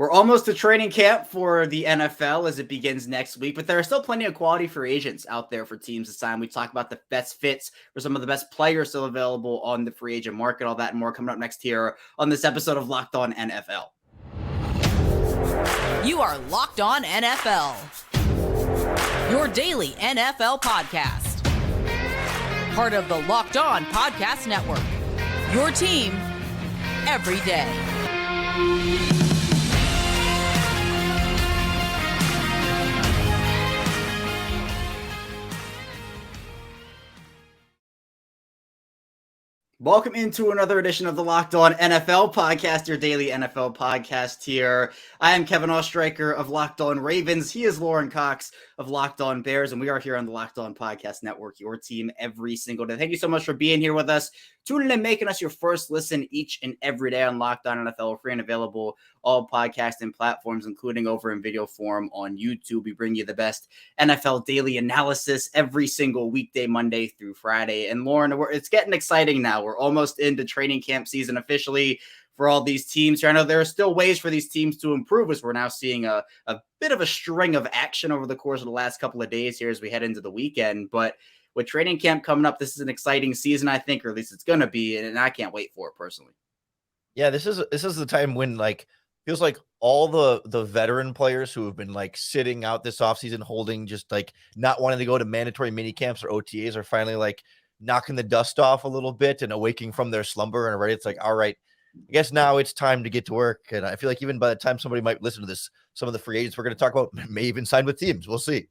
We're almost to training camp for the NFL as it begins next week, but there are still plenty of quality free agents out there for teams to sign. We talk about the best fits for some of the best players still available on the free agent market, all that and more coming up next here on this episode of Locked On NFL. You are Locked On NFL, your daily NFL podcast. Part of the Locked On Podcast Network, your team every day. Welcome into another edition of the Locked On NFL podcast, your daily NFL podcast here. I am Kevin Oestreicher of Locked On Ravens. He is Lorin Cox of Locked On Bears, and we are here on the Locked On Podcast Network, your team every single day. Thank you so much for being here with us, tuning in and making us your first listen each and every day on Locked On NFL, free and available all podcasting platforms, including over in video form on YouTube. We bring you the best NFL daily analysis every single weekday, Monday through Friday. And Lorin, it's getting exciting now. We're almost into training camp season officially for all these teams here. I know there are still ways for these teams to improve as we're now seeing a bit of a string of action over the course of the last couple of days here as we head into the weekend. But with training camp coming up, this is an exciting season, I think, or at least it's going to be, and I can't wait for it personally. Yeah, this is the time when feels like all the veteran players who have been sitting out this offseason holding, just not wanting to go to mandatory mini camps or OTAs are finally knocking the dust off a little bit and awaking from their slumber and already it's all right, I guess now it's time to get to work. And I feel like even by the time somebody might listen to this, some of the free agents we're going to talk about may even sign with teams. We'll see.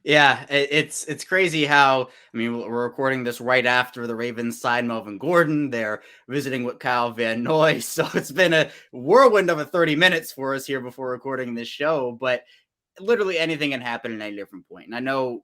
Yeah, it's crazy how, we're recording this right after the Ravens signed Melvin Gordon. They're visiting with Kyle Van Noy. So it's been a whirlwind of 30 minutes for us here before recording this show. But literally anything can happen at any different point. And I know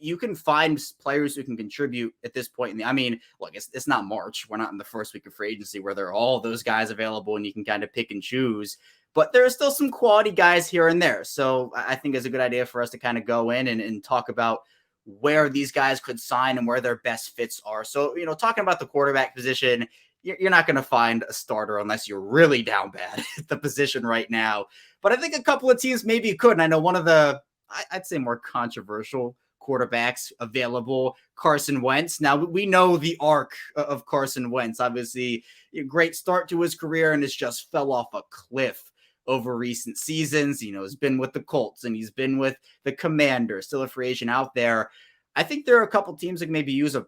you can find players who can contribute at this point. Look, it's not March. We're not in the first week of free agency where there are all those guys available and you can kind of pick and choose. But there are still some quality guys here and there. So I think it's a good idea for us to kind of go in and talk about where these guys could sign and where their best fits are. So, talking about the quarterback position, you're not going to find a starter unless you're really down bad at the position right now. But I think a couple of teams maybe could. And I know one of the, I'd say more controversial quarterbacks available, Carson Wentz. Now, we know the arc of Carson Wentz. Obviously, a great start to his career and it's just fell off a cliff over recent seasons. He's been with the Colts and he's been with the Commanders, still a free agent out there. I think there are a couple teams that can maybe use a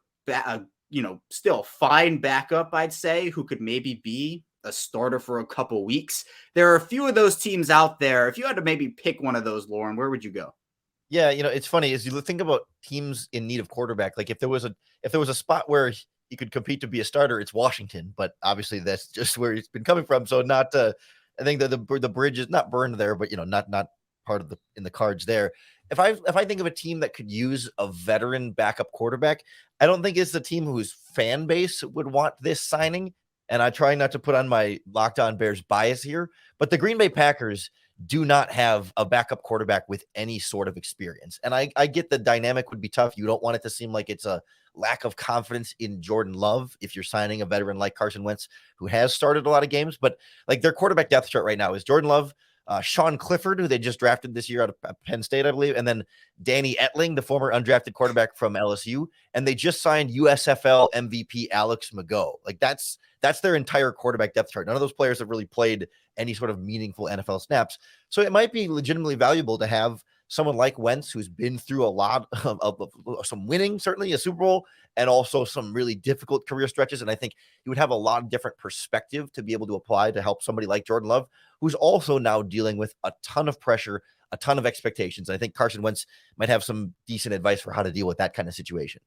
still fine backup, I'd say, who could maybe be a starter for a couple weeks. There are a few of those teams out there. If you had to maybe pick one of those, Lorin, where would you go? Yeah, it's funny as you think about teams in need of quarterback. If there was a spot where he could compete to be a starter, it's Washington. But obviously, that's just where he's been coming from. So not. I think that the bridge is not burned there, but not part of in the cards there. If I think of a team that could use a veteran backup quarterback, I don't think it's the team whose fan base would want this signing. And I try not to put on my Locked On Bears bias here, but the Green Bay Packers do not have a backup quarterback with any sort of experience. And I get the dynamic would be tough. You don't want it to seem like it's a lack of confidence in Jordan Love if you're signing a veteran like Carson Wentz, who has started a lot of games. But their quarterback depth chart right now is Jordan Love, Sean Clifford, who they just drafted this year out of Penn State, I believe, and then Danny Etling, the former undrafted quarterback from LSU. And they just signed USFL MVP Alex Mago. That's their entire quarterback depth chart. None of those players have really played any sort of meaningful NFL snaps. So it might be legitimately valuable to have someone like Wentz, who's been through a lot of some winning, certainly a Super Bowl, and also some really difficult career stretches. And I think he would have a lot of different perspective to be able to apply to help somebody like Jordan Love, who's also now dealing with a ton of pressure, a ton of expectations. I think Carson Wentz might have some decent advice for how to deal with that kind of situation.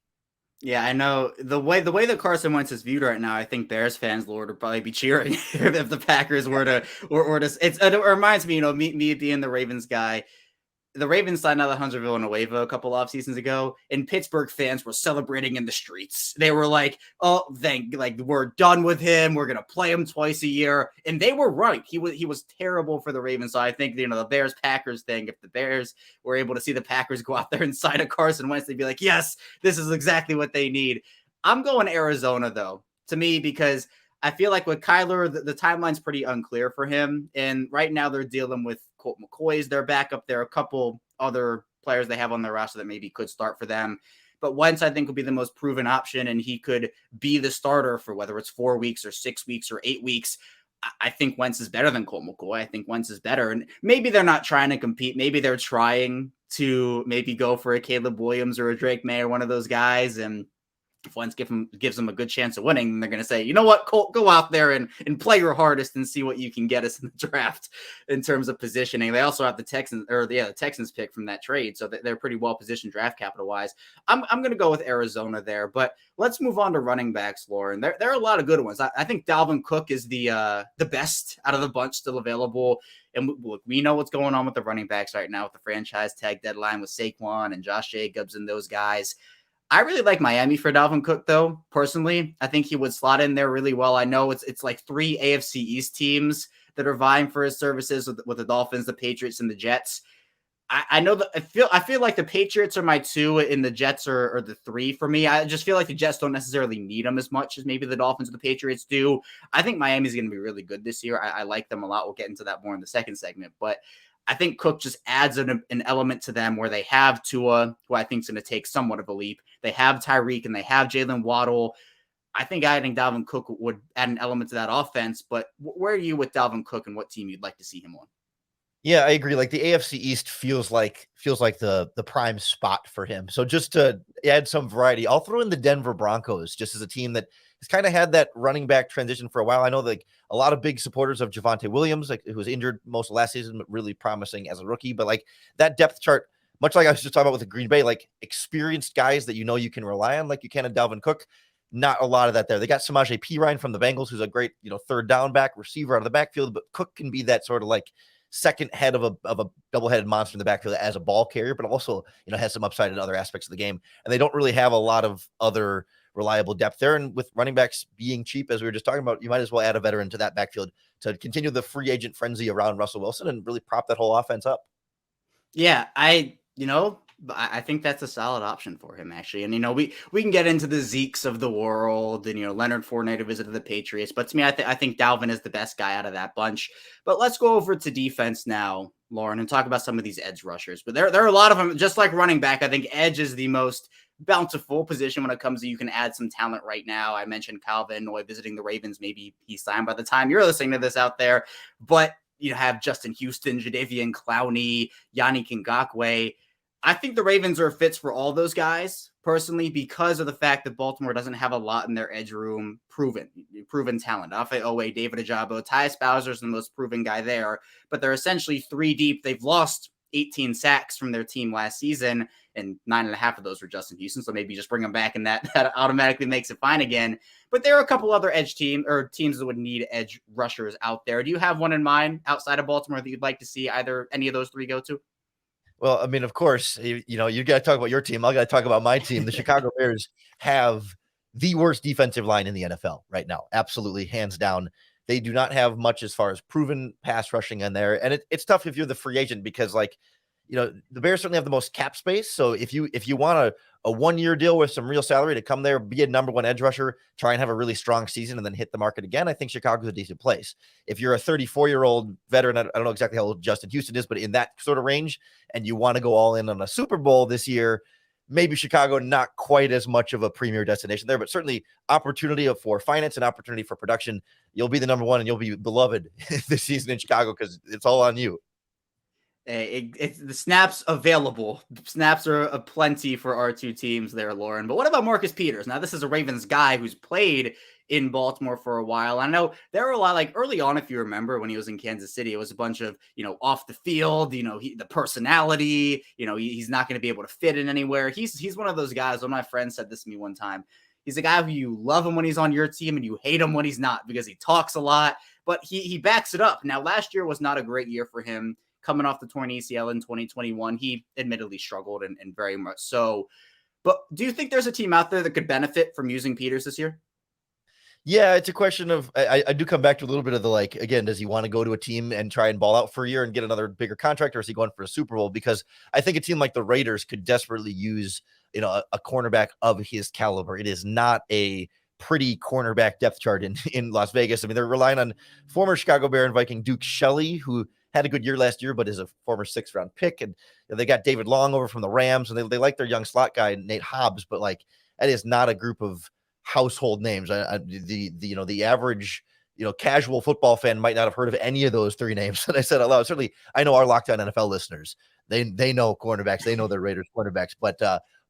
Yeah, I know the way that Carson Wentz is viewed right now. I think Bears fans, Lord, would probably be cheering if the Packers were to, or to. It reminds me, me being the Ravens guy. The Ravens signed Alejandro Villanueva a couple off seasons ago, and Pittsburgh fans were celebrating in the streets. They were like, "Oh, we're done with him. We're gonna play him twice a year," and they were right. He was terrible for the Ravens. So I think the Bears Packers thing. If the Bears were able to see the Packers go out there and sign a Carson Wentz, they'd be like, "Yes, this is exactly what they need." I'm going Arizona though, to me, because I feel like with Kyler, the timeline's pretty unclear for him. And right now they're dealing with Colt McCoy's their backup. There are a couple other players they have on their roster that maybe could start for them. But Wentz, I think, will be the most proven option, and he could be the starter for whether it's 4 weeks or 6 weeks or 8 weeks. I think Wentz is better than Colt McCoy. I think Wentz is better. And maybe they're not trying to compete. Maybe they're trying to maybe go for a Caleb Williams or a Drake May or one of those guys. And if Wentz gives them a good chance of winning, then they're going to say, you know what, Colt, go out there and play your hardest and see what you can get us in the draft in terms of positioning. They also have the Texans pick from that trade, so they're pretty well positioned draft capital wise. I'm going to go with Arizona there, but let's move on to running backs, Lorin. There are a lot of good ones. I think Dalvin Cook is the best out of the bunch still available. And look, we know what's going on with the running backs right now with the franchise tag deadline with Saquon and Josh Jacobs and those guys. I really like Miami for Dalvin Cook, though, personally. I think he would slot in there really well. I know it's like 3 AFC East teams that are vying for his services with the Dolphins, the Patriots, and the Jets. I know that I feel like the Patriots are my 2 and the Jets are the 3 for me. I just feel like the Jets don't necessarily need him as much as maybe the Dolphins or the Patriots do. I think Miami's going to be really good this year. I like them a lot. We'll get into that more in the second segment, but I think Cook just adds an element to them where they have Tua, who I think is going to take somewhat of a leap. They have Tyreek and they have Jalen Waddle. I think adding Dalvin Cook would add an element to that offense. But where are you with Dalvin Cook and what team you'd like to see him on? Yeah, I agree. Like the AFC East feels like the prime spot for him. So just to add some variety, I'll throw in the Denver Broncos just as a team that has kind of had that running back transition for a while. I know like a lot of big supporters of Javonte Williams, like who was injured most of last season, but really promising as a rookie. But like that depth chart, much like I was just talking about with the Green Bay, like experienced guys that you can rely on, like you can in Dalvin Cook. Not a lot of that there. They got Samaje Perine from the Bengals, who's a great third down back receiver out of the backfield, but Cook can be that sort of like second head of a double-headed monster in the backfield as a ball carrier, but also has some upside in other aspects of the game. And they don't really have a lot of other reliable depth there. And with running backs being cheap, as we were just talking about, you might as well add a veteran to that backfield to continue the free agent frenzy around Russell Wilson and really prop that whole offense up. Yeah, I think that's a solid option for him, actually. And, we can get into the Zekes of the world and, Leonard Fournette visited the Patriots. But to me, I think Dalvin is the best guy out of that bunch. But let's go over to defense now, Lorin, and talk about some of these edge rushers. But there are a lot of them, just like running back. I think edge is the most bountiful position when it comes to you can add some talent right now. I mentioned Kyle Van Noy visiting the Ravens. Maybe he's signed by the time you're listening to this out there. But you have Justin Houston, Jadeveon Clowney, Yannick Ngakoue. I think the Ravens are fits for all those guys, personally, because of the fact that Baltimore doesn't have a lot in their edge room proven talent. Afe Owe, David Ajabo, Tyus Bowser's the most proven guy there, but they're essentially 3 deep. They've lost 18 sacks from their team last season, and 9.5 of those were Justin Houston, so maybe just bring them back, and that automatically makes it fine again. But there are a couple other edge teams that would need edge rushers out there. Do you have one in mind outside of Baltimore that you'd like to see either any of those 3 go to? Well, I mean, of course, you got to talk about your team. I got to talk about my team. The Chicago Bears have the worst defensive line in the NFL right now. Absolutely, hands down. They do not have much as far as proven pass rushing in there. And it's tough if you're the free agent because, like, the Bears certainly have the most cap space. So if you want a 1-year deal with some real salary to come there, be a number 1 edge rusher, try and have a really strong season and then hit the market again, I think Chicago's a decent place. If you're a 34-year-old veteran, I don't know exactly how old Justin Houston is, but in that sort of range, and you want to go all in on a Super Bowl this year, maybe Chicago not quite as much of a premier destination there, but certainly opportunity for finance and opportunity for production. You'll be the number 1 and you'll be beloved this season in Chicago because it's all on you. It's the snaps available. Snaps are aplenty for our 2 teams there, Lorin. But what about Marcus Peters? Now, this is a Ravens guy who's played in Baltimore for a while. I know there were a lot, like early on, if you remember, when he was in Kansas City, it was a bunch of, off the field, the personality, he's not going to be able to fit in anywhere. He's one of those guys. One of my friends said this to me one time. He's a guy who you love him when he's on your team and you hate him when he's not because he talks a lot, but he backs it up. Now, last year was not a great year for him. Coming off the torn ACL in 2021, he admittedly struggled and very much so. But do you think there's a team out there that could benefit from using Peters this year? Yeah, it's a question of, I do come back to a little bit of the, like, again, does he want to go to a team and try and ball out for a year and get another bigger contract, or is he going for a Super Bowl? Because I think a team like the Raiders could desperately use, a cornerback of his caliber. It is not a pretty cornerback depth chart in Las Vegas. I mean, they're relying on former Chicago Bear and Viking Duke Shelley, who had a good year last year, but is a former 6th-round pick. And they got David Long over from the Rams, and they like their young slot guy, Nate Hobbs, but like that is not a group of household names. The average, casual football fan might not have heard of any of those 3 names that I said out loud. Certainly, I know our Locked On NFL listeners, they know cornerbacks, they know their Raiders cornerbacks, but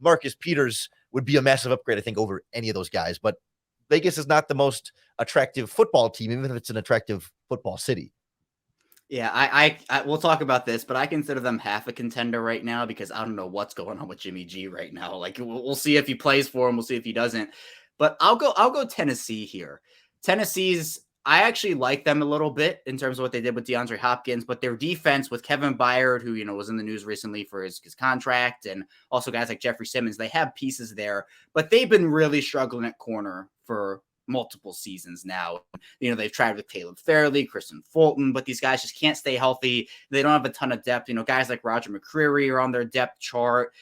Marcus Peters would be a massive upgrade, I think, over any of those guys. But Vegas is not the most attractive football team, even if it's an attractive football city. Yeah, I we'll talk about this, but I consider them half a contender right now because I don't know what's going on with Jimmy G right now. Like we'll see if he plays for him, we'll see if he doesn't. But I'll go Tennessee here. I actually like them a little bit in terms of what they did with DeAndre Hopkins, but their defense with Kevin Byard, who was in the news recently for his contract, and also guys like Jeffrey Simmons, they have pieces there, but they've been really struggling at corner for multiple seasons now. They've tried with Caleb Fairley, Kristen Fulton, but these guys just can't stay healthy. They don't have a ton of depth. Guys like Roger McCreary are on their depth chart.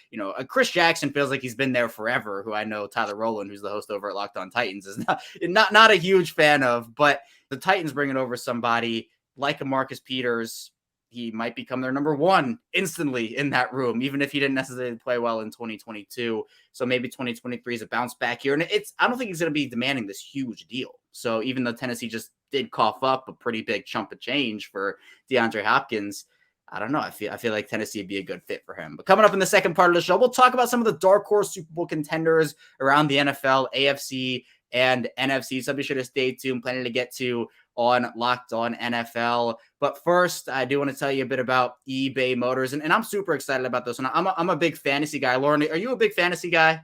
Chris Jackson feels like he's been there forever, who I know Tyler Rowland, who's the host over at Locked On Titans, is not a huge fan of, but the Titans bringing over somebody like a Marcus Peters. He might become their number 1 instantly in that room, even if he didn't necessarily play well in 2022. So maybe 2023 is a bounce back here. And I don't think he's going to be demanding this huge deal. So even though Tennessee just did cough up a pretty big chunk of change for DeAndre Hopkins, I don't know. I feel like Tennessee would be a good fit for him. But coming up in the second part of the show, we'll talk about some of the dark horse Super Bowl contenders around the NFL, AFC, and NFC. So be sure to stay tuned. Plenty to get to on Locked On NFL. But first, I do want to tell you a bit about eBay Motors, and I'm super excited about this one. I'm a big fantasy guy. Lorin, are you a big fantasy guy?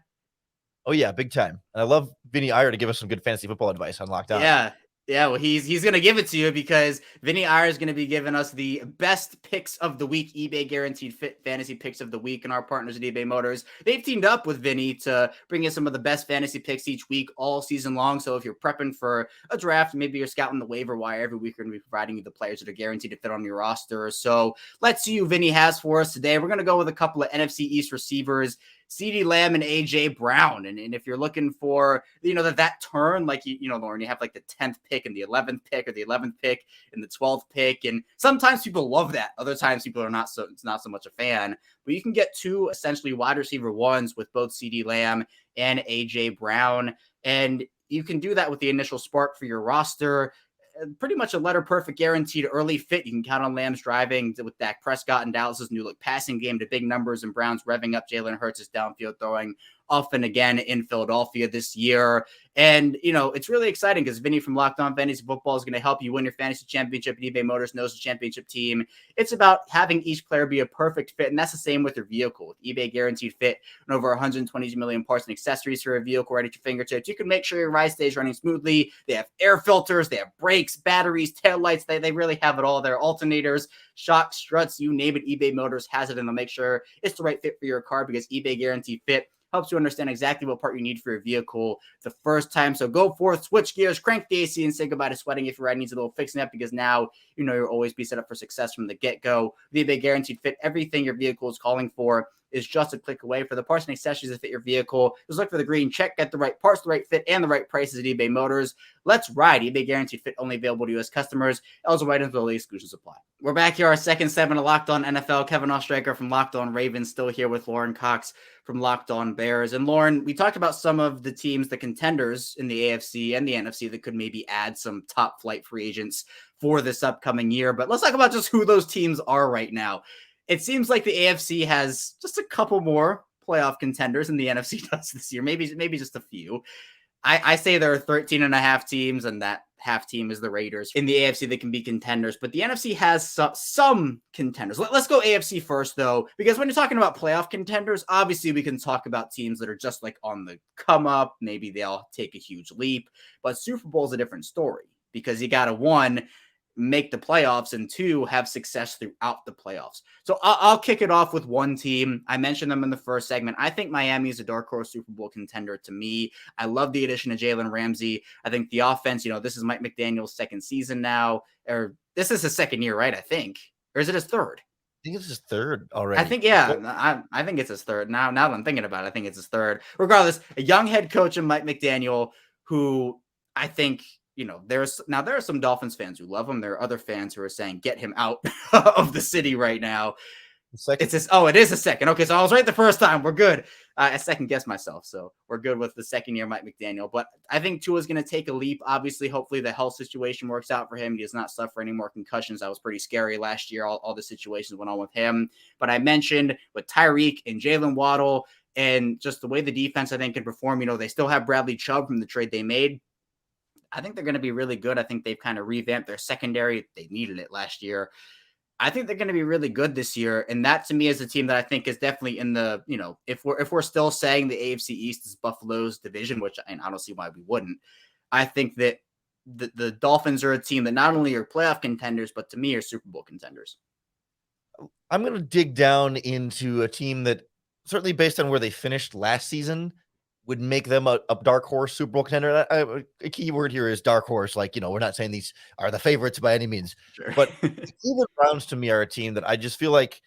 Oh yeah, big time. And I love Vinny Iyer to give us some good fantasy football advice on Locked On. Yeah, well, he's going to give it to you because Vinny Iyer is going to be giving us the best picks of the week, eBay Guaranteed Fit Fantasy Picks of the Week, and our partners at eBay Motors. They've teamed up with Vinny to bring in some of the best fantasy picks each week, all season long. So if you're prepping for a draft, maybe you're scouting the waiver wire, every week we're going to be providing you the players that are guaranteed to fit on your roster. So let's see who Vinny has for us today. We're going to go with a couple of NFC East receivers, CeeDee Lamb and AJ Brown. And if you're looking for, that turn, like, Lorin, you have like the 10th pick and the 11th pick, or the 11th pick and the 12th pick. And sometimes people love that. Other times people are not so much a fan, but you can get 2 essentially wide receiver 1s with both CeeDee Lamb and AJ Brown. And you can do that with the initial spark for your roster. Pretty much a letter perfect guaranteed early fit. You can count on Lamb's driving with Dak Prescott and Dallas's new look passing game to big numbers, and Browns revving up Jalen Hurts' downfield throwing often again in Philadelphia this year. And, it's really exciting because Vinny from Locked On Fantasy Football is going to help you win your fantasy championship, and eBay Motors knows the championship team. It's about having each player be a perfect fit, and that's the same with your vehicle. With eBay Guaranteed Fit and over 120 million parts and accessories for a vehicle right at your fingertips, you can make sure your ride stays running smoothly. They have air filters, they have brakes, batteries, taillights. They really have it all. Their alternators, shocks, struts, you name it, eBay Motors has it, and they'll make sure it's the right fit for your car because eBay Guaranteed Fit helps you understand exactly what part you need for your vehicle the first time. So go forth, switch gears, crank the AC, and say goodbye to sweating if your ride needs a little fixing up, because now you'll always be set up for success from the get-go. With eBay Guaranteed Fit, everything your vehicle is calling for is just a click away. For the parts and accessories that fit your vehicle, just look for the green check, get the right parts, the right fit, and the right prices at eBay Motors. Let's ride. eBay Guaranteed Fit, only available to U.S. customers. Eligible items will exclusions apply. We're back here, our second segment of Locked On NFL. Kevin Oestreicher from Locked On Ravens still here with Lorin Cox from Locked On Bears. And Lorin, we talked about some of the teams, the contenders in the AFC and the NFC that could maybe add some top flight free agents for this upcoming year. But let's talk about just who those teams are right now. It seems like the AFC has just a couple more playoff contenders than the NFC does this year. Maybe just a few. I say there are 13 and a half teams, and that half team is the Raiders in the AFC that can be contenders. But the NFC has some contenders. Let's go AFC first, though, because when you're talking about playoff contenders, obviously we can talk about teams that are just like on the come up. Maybe they'll take a huge leap. But Super Bowl is a different story because you got to, 1, make the playoffs, and 2, have success throughout the playoffs. So I'll kick it off with one team. I mentioned them in the first segment. I think Miami is a dark horse Super Bowl contender to me. I love the addition of Jalen Ramsey. I think the offense, this is Mike McDaniel's second season now, or this is his second year, right? I think, or is it his third? I think it's his third already. I think, yeah, I think it's his third. Now that I'm thinking about it, I think it's his third. Regardless, a young head coach in Mike McDaniel who I think, there are some Dolphins fans who love him. There are other fans who are saying, get him out of the city right now. Second. It is a second. Okay, so I was right the first time. We're good. I second guessed myself, so we're good with the second year Mike McDaniel. But I think Tua's going to take a leap. Obviously, hopefully the health situation works out for him. He does not suffer any more concussions. That was pretty scary last year. All the situations went on with him. But I mentioned with Tyreek and Jalen Waddle and just the way the defense, I think, can perform. They still have Bradley Chubb from the trade they made. I think they're going to be really good. I think they've kind of revamped their secondary. They needed it last year. I think they're going to be really good this year. And that to me is a team that I think is definitely in the, if we're still saying the AFC East is Buffalo's division, which I don't see why we wouldn't. I think that the Dolphins are a team that not only are playoff contenders, but to me are Super Bowl contenders. I'm going to dig down into a team that certainly based on where they finished last season would make them a dark horse Super Bowl contender. A key word here is dark horse. Like, we're not saying these are the favorites by any means, Sure. but the Cleveland Browns to me are a team that I just feel like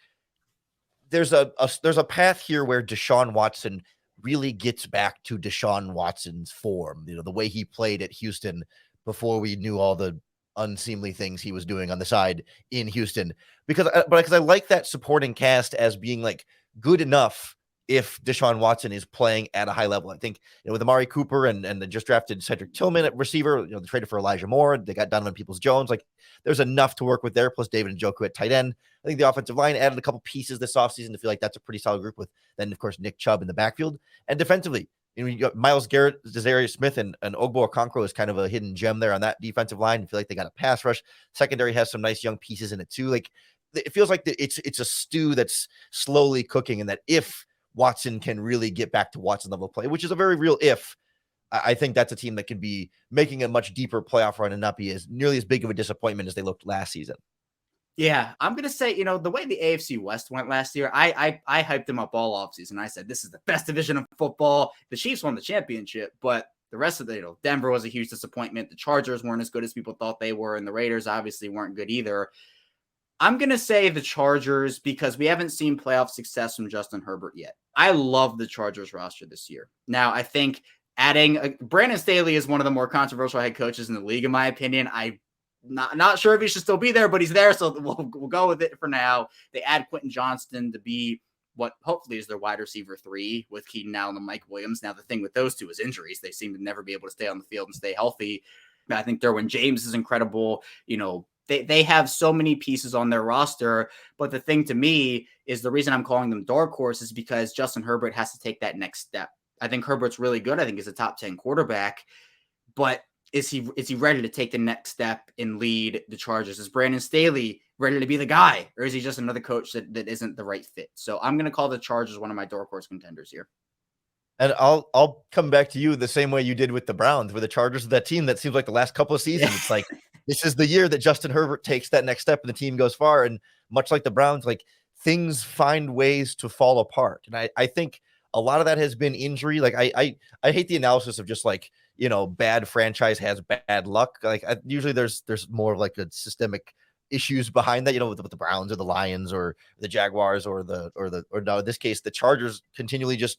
there's a path here where Deshaun Watson really gets back to Deshaun Watson's form, the way he played at Houston before we knew all the unseemly things he was doing on the side in Houston, because I like that supporting cast as being like good enough if Deshaun Watson is playing at a high level. I think, with Amari Cooper and the just drafted Cedric Tillman at receiver, they traded for Elijah Moore. They got Donovan Peoples-Jones. Like, there's enough to work with there, plus David Njoku at tight end. I think the offensive line added a couple pieces this offseason to feel like that's a pretty solid group with then, of course, Nick Chubb in the backfield. And defensively, you got Myles Garrett, Za'Darius Smith, and Ogbo Okonkwo is kind of a hidden gem there on that defensive line. You feel like they got a pass rush. Secondary has some nice young pieces in it too. Like, it feels like it's a stew that's slowly cooking, and that if Watson can really get back to Watson level play, which is a very real if, I think that's a team that can be making a much deeper playoff run and not be nearly as big of a disappointment as they looked last season. Yeah, I'm going to say, the way the AFC West went last year, I hyped them up all offseason. I said, this is the best division of football. The Chiefs won the championship, but the rest of the, Denver was a huge disappointment. The Chargers weren't as good as people thought they were, and the Raiders obviously weren't good either. I'm going to say the Chargers because we haven't seen playoff success from Justin Herbert yet. I love the Chargers roster this year. Now, I think adding Brandon Staley is one of the more controversial head coaches in the league, in my opinion. I'm not sure if he should still be there, but he's there, so we'll go with it for now. They add Quentin Johnston to be what hopefully is their wide receiver 3 with Keenan Allen and Mike Williams. Now, the thing with those two is injuries. They seem to never be able to stay on the field and stay healthy. I think Derwin James is incredible. They have so many pieces on their roster, but the thing to me is the reason I'm calling them dark horse is because Justin Herbert has to take that next step. I think Herbert's really good. I think he's a top 10 quarterback, but is he ready to take the next step and lead the Chargers? Is Brandon Staley ready to be the guy, or is he just another coach that isn't the right fit? So I'm going to call the Chargers one of my dark horse contenders here. And I'll come back to you the same way you did with the Browns, where the Chargers are that team that seems like the last couple of seasons. It's like, this is the year that Justin Herbert takes that next step and the team goes far. And much like the Browns, like, things find ways to fall apart. And I think a lot of that has been injury. Like, I hate the analysis of just like, bad franchise has bad luck. Like, usually there's more of like a systemic issues behind that, with the Browns or the Lions or the Jaguars or now in this case, the Chargers continually just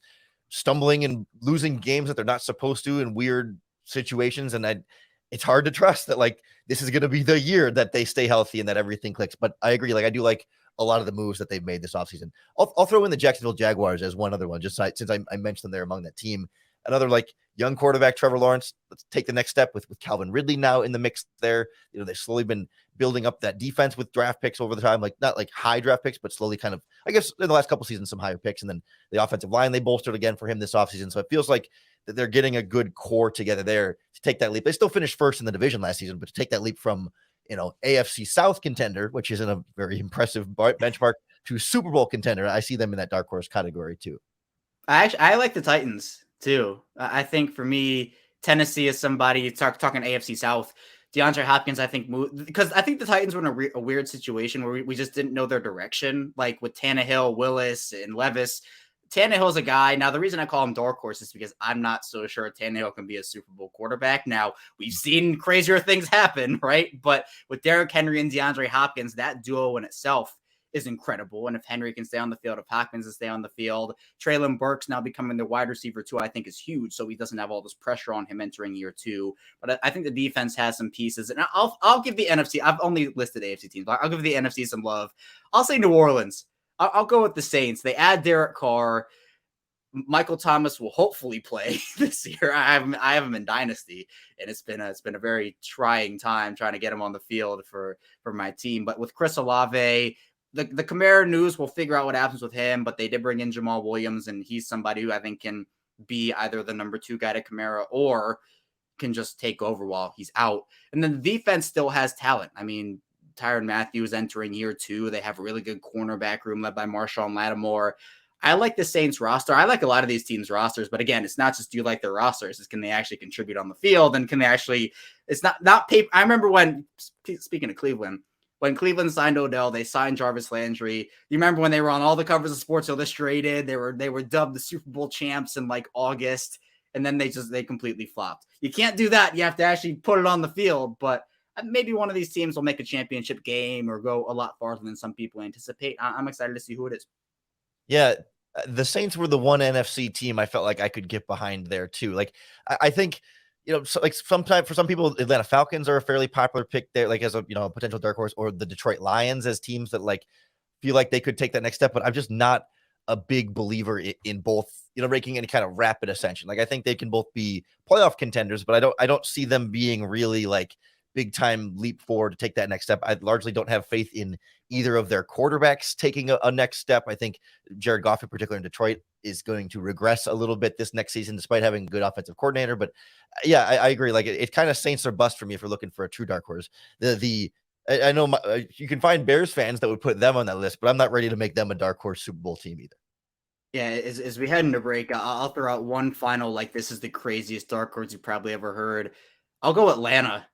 stumbling and losing games that they're not supposed to in weird situations. And it's hard to trust that like this is going to be the year that they stay healthy and that everything clicks. But I agree. Like, I do like a lot of the moves that they've made this offseason. I'll throw in the Jacksonville Jaguars as one other one, just since I mentioned them there among that team. Another like young quarterback, Trevor Lawrence. Let's take the next step with Calvin Ridley now in the mix there. They've slowly been building up that defense with draft picks over the time, like not like high draft picks, but slowly kind of, I guess in the last couple seasons, some higher picks. And then the offensive line, they bolstered again for him this offseason. So it feels like that they're getting a good core together there to take that leap. They still finished first in the division last season, but to take that leap from, AFC South contender, which is in a very impressive benchmark, to Super Bowl contender, I see them in that dark horse category too. I like the Titans too. I think for me, Tennessee is somebody talking AFC South. DeAndre Hopkins, I think, moved because I think the Titans were in a weird situation where we just didn't know their direction, like with Tannehill, Willis, and Levis. Tannehill's a guy. Now, the reason I call him dark horse is because I'm not so sure Tannehill can be a Super Bowl quarterback. Now, we've seen crazier things happen, right? But with Derrick Henry and DeAndre Hopkins, that duo in itself is incredible. And if Henry can stay on the field, if Hopkins can stay on the field, Treylon Burks now becoming the wide receiver too, I think is huge. So he doesn't have all this pressure on him entering year 2. But I think the defense has some pieces. And I'll give the NFC, I've only listed AFC teams, but I'll give the NFC some love. I'll say New Orleans. I'll go with the Saints. They add Derek Carr. Michael Thomas will hopefully play this year. I have him in Dynasty, and it's been a very trying time trying to get him on the field for my team. But with Chris Olave, the Kamara news, we'll figure out what happens with him. But they did bring in Jamal Williams, and he's somebody who I think can be either the number 2 guy to Kamara or can just take over while he's out. And then the defense still has talent. I mean, Tyrann Mathieu is entering year 2. They have a really good cornerback room led by Marshawn Lattimore. I like the Saints roster. I like a lot of these teams' rosters, but again, it's not just do you like their rosters. It's can they actually contribute on the field, and can they actually? It's not paper. I remember when, speaking of Cleveland, when Cleveland signed Odell, they signed Jarvis Landry. You remember when they were on all the covers of Sports Illustrated? They were dubbed the Super Bowl champs in like August, and then they completely flopped. You can't do that. You have to actually put it on the field, but maybe one of these teams will make a championship game or go a lot farther than some people anticipate. I'm excited to see who it is. Yeah, the Saints were the one NFC team I felt like I could get behind there too. Like I think, so like sometimes for some people, Atlanta Falcons are a fairly popular pick there, like as a a potential dark horse, or the Detroit Lions as teams that like feel like they could take that next step. But I'm just not a big believer in both, making any kind of rapid ascension. Like I think they can both be playoff contenders, but I don't see them being really like big time leap forward to take that next step. I largely don't have faith in either of their quarterbacks taking a next step. I think Jared Goff, in particular in Detroit, is going to regress a little bit this next season, despite having a good offensive coordinator. But yeah, I agree. Like it kind of Saints or bust for me if you're looking for a true dark horse. I know you can find Bears fans that would put them on that list, but I'm not ready to make them a dark horse Super Bowl team either. Yeah, as we head into break, I'll throw out one final, like this is the craziest dark horse you probably ever heard. I'll go Atlanta.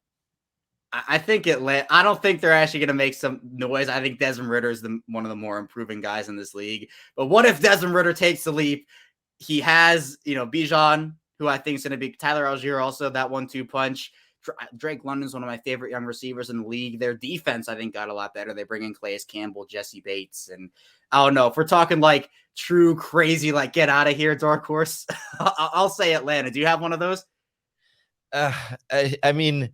I think I don't think they're actually going to make some noise. I think Desmond Ridder is one of the more improving guys in this league. But what if Desmond Ridder takes the leap? He has, Bijan, who I think is going to be Tyler Algier, also that 1-2 punch. Drake London's one of my favorite young receivers in the league. Their defense, I think, got a lot better. They bring in Calais Campbell, Jesse Bates, and I don't know. If we're talking like true crazy, like get out of here, dark horse, I'll say Atlanta. Do you have one of those? I mean,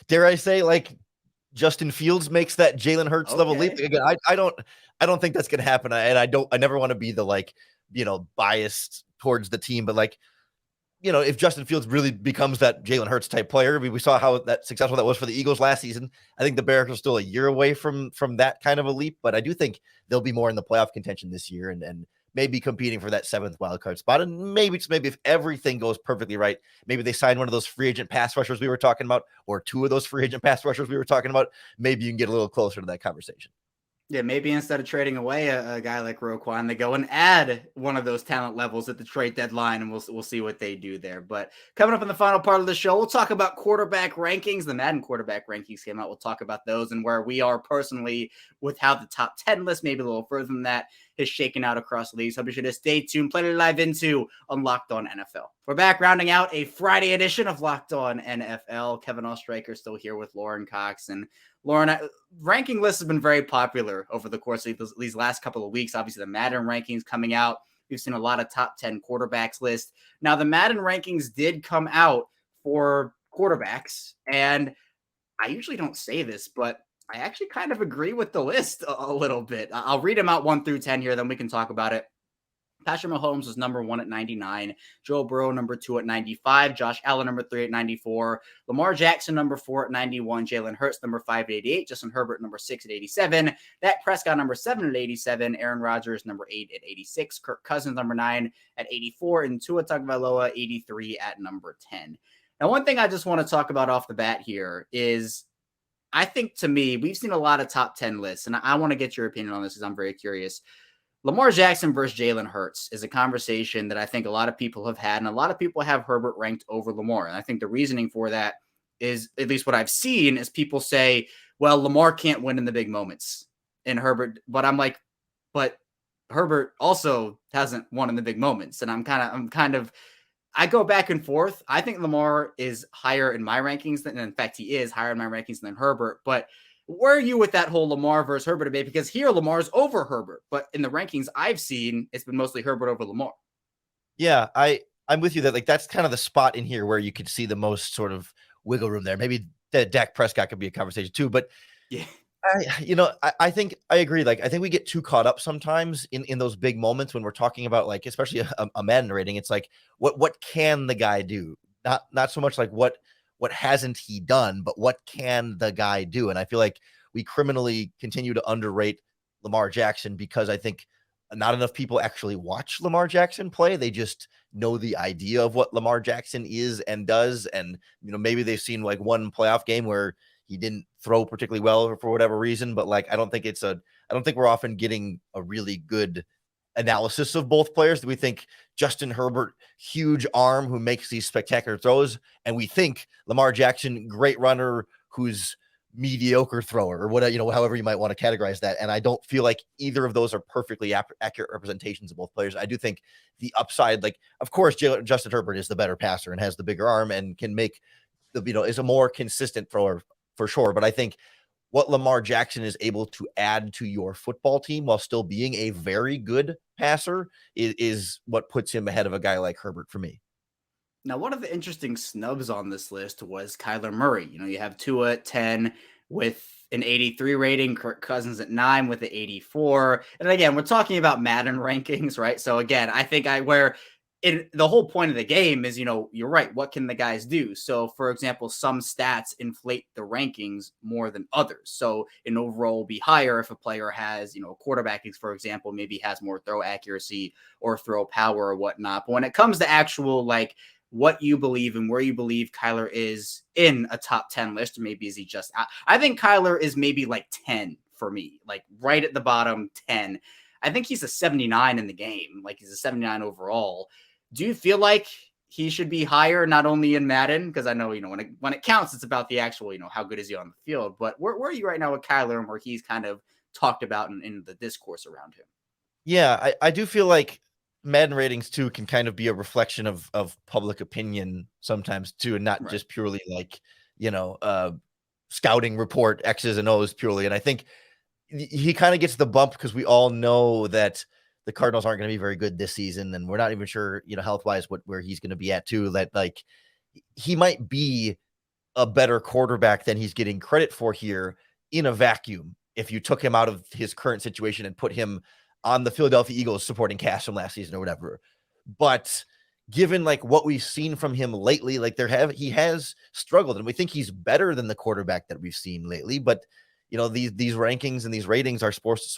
dare I say, like Justin Fields makes that Jalen Hurts level leap again? I don't think that's gonna happen. I never want to be the biased towards the team, but if Justin Fields really becomes that Jalen Hurts type player, we saw how that successful that was for the Eagles last season. I think the Bears are still a year away from that kind of a leap, but I do think they'll be more in the playoff contention this year and maybe competing for that 7th wildcard spot. And maybe if everything goes perfectly right, maybe they sign one of those free agent pass rushers we were talking about, or 2 of those free agent pass rushers we were talking about. Maybe you can get a little closer to that conversation. Yeah, maybe instead of trading away a guy like Roquan, they go and add one of those talent levels at the trade deadline, and we'll see what they do there. But coming up in the final part of the show, we'll talk about quarterback rankings. The Madden quarterback rankings came out. We'll talk about those and where we are personally with how the top 10 list, maybe a little further than that, is shaken out across leagues. Hope you should stay tuned. Play to live into on Locked On NFL. We're back rounding out a Friday edition of Locked On NFL. Kevin Oestreicher still here with Lorin Cox. And Lorin, ranking lists have been very popular over the course of these last couple of weeks. Obviously, the Madden rankings coming out. We've seen a lot of top 10 quarterbacks list. Now, the Madden rankings did come out for quarterbacks. And I usually don't say this, but I actually kind of agree with the list a little bit. I'll read them out 1 through 10 here, then we can talk about it. Patrick Mahomes was number 1 at 99. Joe Burrow, number 2 at 95. Josh Allen, number 3 at 94. Lamar Jackson, number 4 at 91. Jalen Hurts, number 5 at 88. Justin Herbert, number 6 at 87. Dak Prescott, number 7 at 87. Aaron Rodgers, number 8 at 86. Kirk Cousins, number 9 at 84. And Tua Tagovailoa, 83 at number 10. Now, one thing I just want to talk about off the bat here is I think, to me, we've seen a lot of top 10 lists, and I want to get your opinion on this because I'm very curious. Lamar Jackson versus Jalen Hurts is a conversation that I think a lot of people have had, and a lot of people have Herbert ranked over Lamar. And I think the reasoning for that is, at least what I've seen, is people say, well, Lamar can't win in the big moments. And Herbert, but I'm like, but Herbert also hasn't won in the big moments. And I go back and forth. I think Lamar is higher in my rankings than, in fact, he is higher in my rankings than Herbert. But where are you with that whole Lamar versus Herbert debate? Because here Lamar's over Herbert, but in the rankings I've seen, it's been mostly Herbert over Lamar. Yeah, I'm with you that like that's kind of the spot in here where you could see the most sort of wiggle room there. Maybe that Dak Prescott could be a conversation too, but Yeah. I think I agree. Like, I think we get too caught up sometimes in those big moments when we're talking about like, especially a Madden rating. It's like, what can the guy do? Not so much like what hasn't he done, but what can the guy do? And I feel like we criminally continue to underrate Lamar Jackson because I think not enough people actually watch Lamar Jackson play. They just know the idea of what Lamar Jackson is and does. And, maybe they've seen like one playoff game where he didn't throw particularly well for whatever reason, but like I don't think we're often getting a really good analysis of both players. Do we think Justin Herbert, huge arm who makes these spectacular throws, and we think Lamar Jackson, great runner who's mediocre thrower or whatever, however you might want to categorize that. And I don't feel like either of those are perfectly accurate representations of both players. I do think the upside, like, of course, Justin Herbert is the better passer and has the bigger arm and can make is a more consistent thrower for sure. But I think what Lamar Jackson is able to add to your football team while still being a very good passer is what puts him ahead of a guy like Herbert for me. Now, one of the interesting snubs on this list was Kyler Murray. You have Tua at 10 with an 83 rating, Kirk Cousins at 9 with an 84. And again, we're talking about Madden rankings, right? So again, I think the whole point of the game is, you're right. What can the guys do? So, for example, some stats inflate the rankings more than others. So, an overall will be higher if a player has, quarterback, for example, maybe has more throw accuracy or throw power or whatnot. But when it comes to actual, like, what you believe and where you believe Kyler is in a top 10 list, or maybe is he just out? I think Kyler is maybe like 10 for me, like right at the bottom, 10. I think he's a 79 in the game. Like he's a 79 overall. Do you feel like he should be higher, not only in Madden? Because I know, when it counts, it's about the actual, how good is he on the field. But where are you right now with Kyler and where he's kind of talked about in the discourse around him? Yeah, I do feel like Madden ratings too can kind of be a reflection of public opinion sometimes too, and not just purely like, scouting report X's and O's purely. And I think he kind of gets the bump because we all know that the Cardinals aren't going to be very good this season. And we're not even sure, health-wise where he's going to be at too. That like he might be a better quarterback than he's getting credit for here in a vacuum if you took him out of his current situation and put him on the Philadelphia Eagles supporting cast from last season or whatever. But given like what we've seen from him lately, like he has struggled, and we think he's better than the quarterback that we've seen lately. But these rankings and these ratings are supposed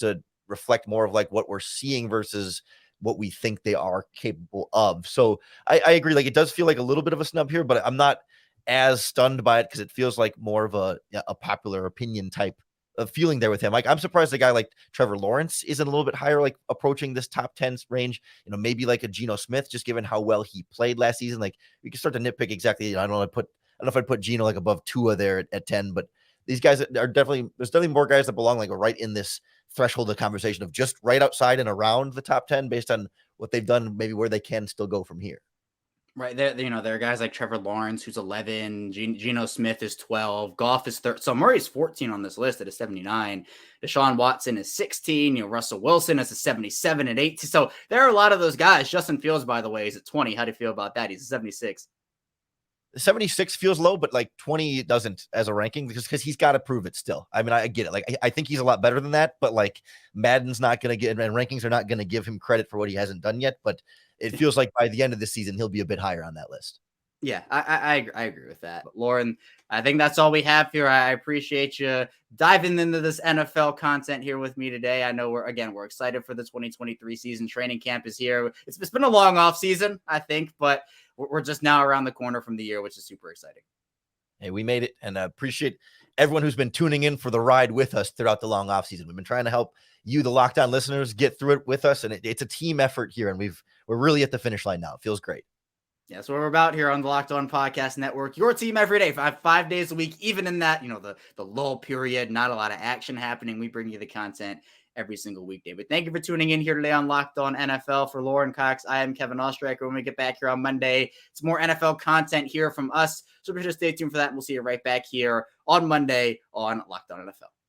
to reflect more of like what we're seeing versus what we think they are capable of. So I agree. Like it does feel like a little bit of a snub here, but I'm not as stunned by it because it feels like more of a popular opinion type of feeling there with him. Like I'm surprised a guy like Trevor Lawrence isn't a little bit higher, like approaching this top 10 range, maybe like a Geno Smith, just given how well he played last season. Like we can start to nitpick exactly. I don't know if I'd put Geno like above Tua there at 10, but these guys there's definitely more guys that belong like right in this threshold of conversation of just right outside and around the top 10 based on what they've done, maybe where they can still go from here. Right. There are guys like Trevor Lawrence, who's 11. Geno Smith is 12. Goff is 13. So Murray's 14 on this list at a 79. Deshaun Watson is 16. Russell Wilson is a 77 at 18. So there are a lot of those guys. Justin Fields, by the way, is at 20. How do you feel about that? He's a 76. 76 feels low, but like 20 doesn't as a ranking because he's got to prove it still. I mean, I get it. Like I think he's a lot better than that, but like Madden's not going to get, and rankings are not going to give him credit for what he hasn't done yet. But it feels like by the end of the season, he'll be a bit higher on that list. Yeah, I agree with that. But Lorin, I think that's all we have here. I appreciate you diving into this NFL content here with me today. I know we're excited for the 2023 season. Training camp is here. It's been a long off season, I think, but we're just now around the corner from the year, which is super exciting. Hey, we made it, and I appreciate everyone who's been tuning in for the ride with us throughout the long off season. We've been trying to help you, the Locked On listeners, get through it with us, and it's a team effort here, and we're really at the finish line now. It feels great. Yeah, that's what we're about here on the Locked On Podcast Network. Your team every day, 5 days a week, even in that, the lull period, not a lot of action happening. We bring you the content every single weekday. But thank you for tuning in here today on Locked On NFL. For Lorin Cox, I am Kevin Oestreicher. When we get back here on Monday, it's more NFL content here from us. So be sure to stay tuned for that. And we'll see you right back here on Monday on Locked On NFL.